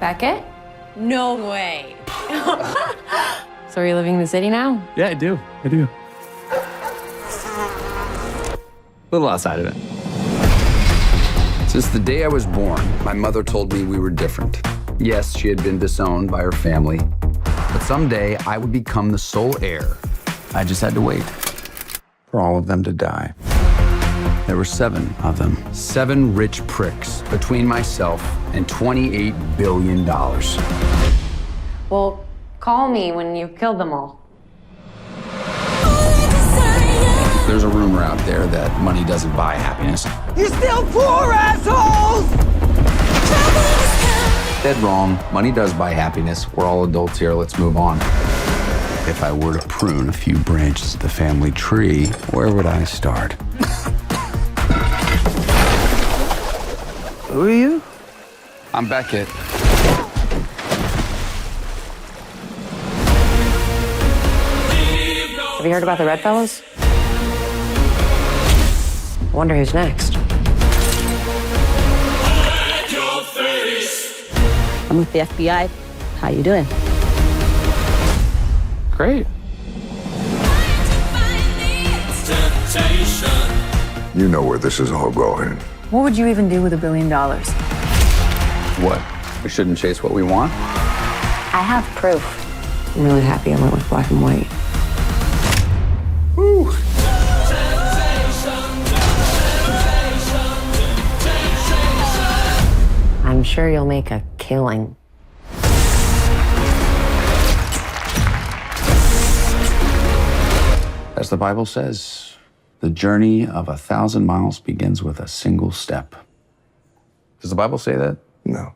Beckett? No way. So are you living in the city now? Yeah, I do. A little outside of it. Since the day I was born, my mother told me we were different. Yes, she had been disowned by her family, but someday I would become the sole heir. I just had to wait for all of them to die. There were 7 of them. 7 rich pricks between myself and $28 billion. Well, call me when you've killed them all. There's a rumor out there that money doesn't buy happiness. You're still poor, assholes! Dead wrong. Money does buy happiness. We're all adults here. Let's move on. If I were to prune a few branches of the family tree, where would I start? Who are you? I'm Beckett. Have you heard about the Red Fellows? I wonder who's next. I'm with the FBI. How you doing? Great. You know where this is all going. What would you even do with $1 billion? What? We shouldn't chase what we want? I have proof. I'm really happy I went with black and white. Woo. I'm sure you'll make a killing. As the Bible says, the journey of 1,000 miles begins with a single step. Does the Bible say that? No.